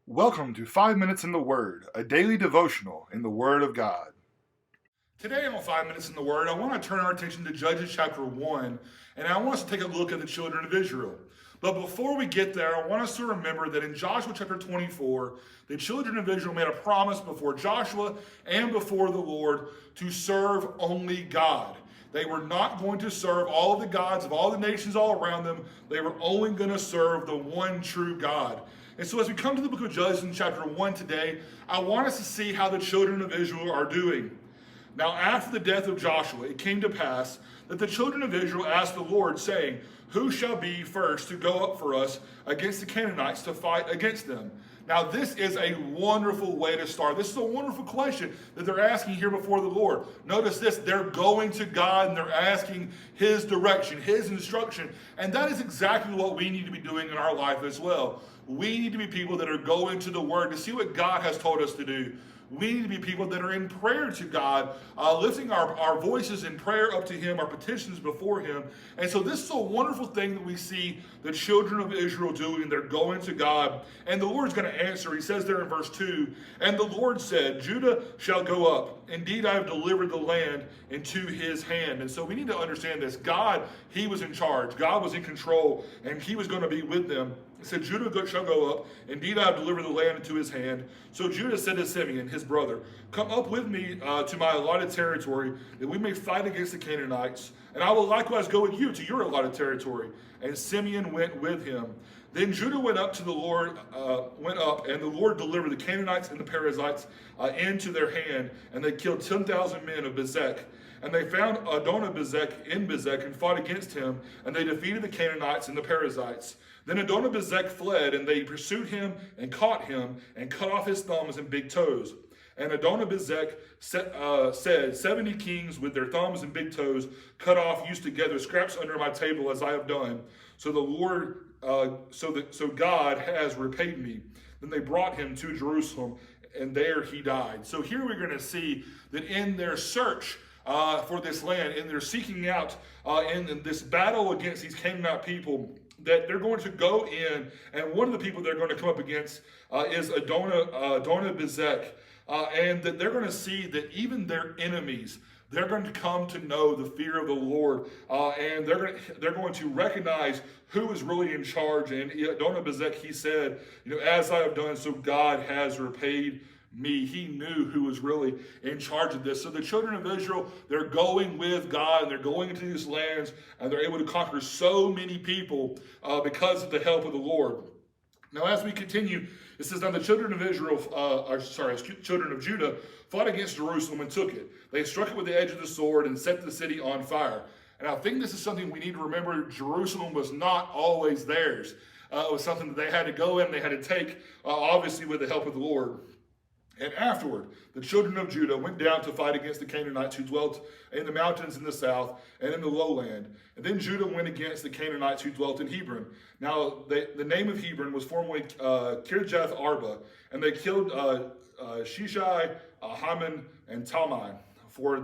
Welcome to 5 Minutes in the Word, a daily devotional in the Word of God. Today on 5 Minutes in the Word, I want to turn our attention to Judges chapter 1, and I want us to take a look at the children of Israel. But before we get there, I want us to remember that in Joshua chapter 24, the children of Israel made a promise before Joshua and before the Lord to serve only God. They were not going to serve all of the gods of all the nations all around them. They were only going to serve the one true God. And so as we come to the book of Judges in chapter 1 today, I want us to see how the children of Israel are doing. Now, after the death of Joshua, it came to pass that the children of Israel asked the Lord, saying, "Who shall be first to go up for us against the Canaanites to fight against them?" Now, this is a wonderful way to start. This is a wonderful question that they're asking here before the Lord. Notice this, they're going to God and they're asking His direction, His instruction. And that is exactly what we need to be doing in our life as well. We need to be people that are going to the Word to see what God has told us to do. We need to be people that are in prayer to God, lifting our voices in prayer up to Him, our petitions before Him. And so this is a wonderful thing that we see the children of Israel doing. They're going to God, and the Lord's going to answer. He says there in verse 2, "And the Lord said, Judah shall go up. Indeed, I have delivered the land into his hand." And so we need to understand this. God, He was in charge. God was in control, and He was going to be with them. He said, "Judah shall go up. Indeed, I have delivered the land into his hand." So Judah said to Simeon, his brother, "Come up with me to my allotted territory, that we may fight against the Canaanites. And I will likewise go with you to your allotted territory." And Simeon went with him. Then Judah went up, and the Lord delivered the Canaanites and the Perizzites into their hand, and they killed 10,000 men of Bezek. And they found Adonibezek in Bezek and fought against him, and they defeated the Canaanites and the Perizzites. Then Adonibezek fled, and they pursued him and caught him and cut off his thumbs and big toes. And Adonibezek said, 70 kings with their thumbs and big toes cut off used to gather scraps under my table as I have done. So the Lord, so God has repaid me." Then they brought him to Jerusalem, and there he died. So here we're going to see that in their search for this land, in their seeking out in this battle against these Canaanite people, that they're going to go in, and one of the people they're going to come up against is Adonibezek, and that they're going to see that even their enemies, they're going to come to know the fear of the Lord, and they're going to recognize who is really in charge. And Adonibezek, he said, "As I have done, so God has repaid me." He knew who was really in charge of this. So the children of Israel, they're going with God, and they're going into these lands, and they're able to conquer so many people because of the help of the Lord. Now, as we continue, it says, "Now the children of children of Judah fought against Jerusalem and took it. They struck it with the edge of the sword and set the city on fire." And I think this is something we need to remember. Jerusalem was not always theirs. It was something that they had to go in, they had to take, obviously with the help of the Lord. "And afterward, the children of Judah went down to fight against the Canaanites who dwelt in the mountains in the south and in the lowland. And then Judah went against the Canaanites who dwelt in Hebron. Now, the name of Hebron was formerly Kirjath Arba, and they killed Shishai, Haman, and Talmai. For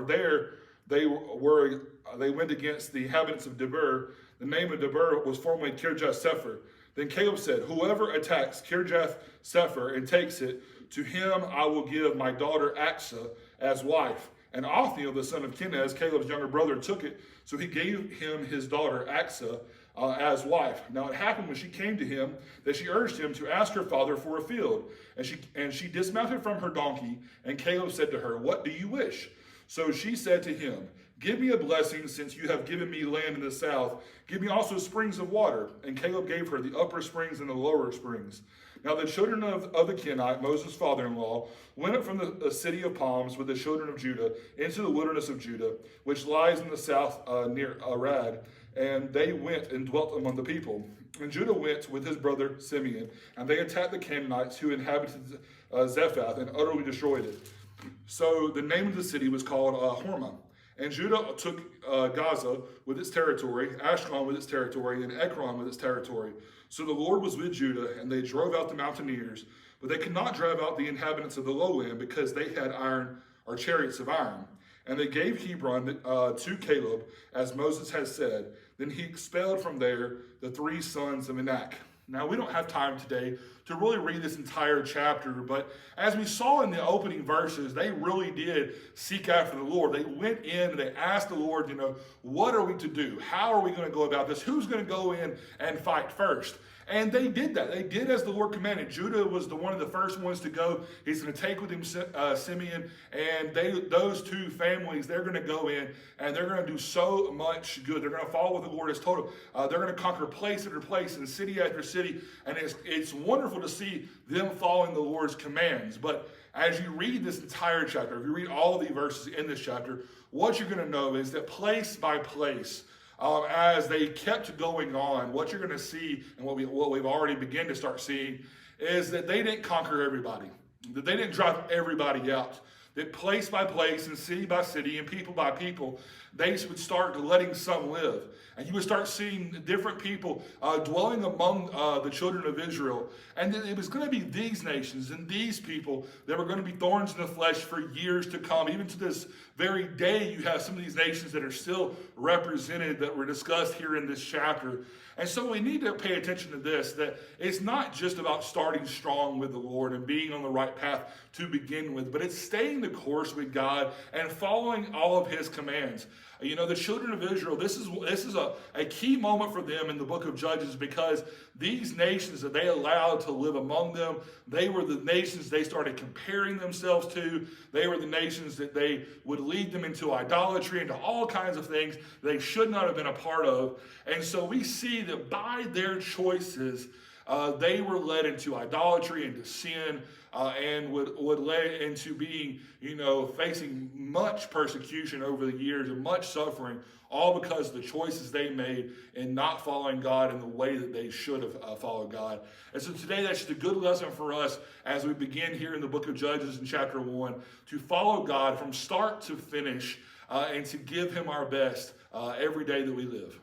there they went against the inhabitants of Debir. The name of Debir was formerly Kirjath Sepher. Then Caleb said, 'Whoever attacks Kirjath Sepher and takes it, to him I will give my daughter Achsah as wife.' And Othniel, the son of Kenaz, Caleb's younger brother, took it. So he gave him his daughter Achsah as wife. Now it happened when she came to him that she urged him to ask her father for a field. And she dismounted from her donkey, and Caleb said to her, 'What do you wish?' So she said to him, 'Give me a blessing, since you have given me land in the south. Give me also springs of water.' And Caleb gave her the upper springs and the lower springs. Now the children of the Kenite, Moses' father-in-law, went up from the city of palms with the children of Judah into the wilderness of Judah, which lies in the south near Arad. And they went and dwelt among the people. And Judah went with his brother Simeon, and they attacked the Canaanites who inhabited Zephath and utterly destroyed it. So the name of the city was called Hormah. And Judah took Gaza with its territory, Ashkelon with its territory, and Ekron with its territory. So the Lord was with Judah, and they drove out the mountaineers, but they could not drive out the inhabitants of the lowland, because they had chariots of iron. And they gave Hebron to Caleb, as Moses had said. Then he expelled from there the three sons of Anak. Now, we don't have time today to really read this entire chapter, but as we saw in the opening verses, they really did seek after the Lord. They went in and they asked the Lord, what are we to do? How are we going to go about this? Who's going to go in and fight first? And they did that. They did as the Lord commanded. Judah was one of the first ones to go. He's going to take with him Simeon, and those two families, they're going to go in, and they're going to do so much good. They're going to follow what the Lord has told them. They're going to conquer place after place and city after city, and it's wonderful to see them following the Lord's commands. But as you read this entire chapter, if you read all of the verses in this chapter, what you're going to know is that place by place, as they kept going on, what you're going to see, and what we've already begun to start seeing, is that they didn't conquer everybody, that they didn't drive everybody out, that place by place and city by city and people by people, they would start letting some live. And you would start seeing different people dwelling among the children of Israel. And it was going to be these nations and these people that were going to be thorns in the flesh for years to come. Even to this very day, you have some of these nations that are still represented that were discussed here in this chapter. And so we need to pay attention to this, that it's not just about starting strong with the Lord and being on the right path to begin with, but it's staying the course with God and following all of his commands. The children of Israel, this is a key moment for them in the book of Judges, because these nations that they allowed to live among them, they were the nations they started comparing themselves to. They were the nations that they would lead them into idolatry, into all kinds of things they should not have been a part of. And so we see that by their choices, they were led into idolatry, into sin, and would lead into being, facing much persecution over the years and much suffering, all because of the choices they made in not following God in the way that they should have followed God. And so today, that's just a good lesson for us as we begin here in the book of Judges in chapter 1, to follow God from start to finish, and to give him our best every day that we live.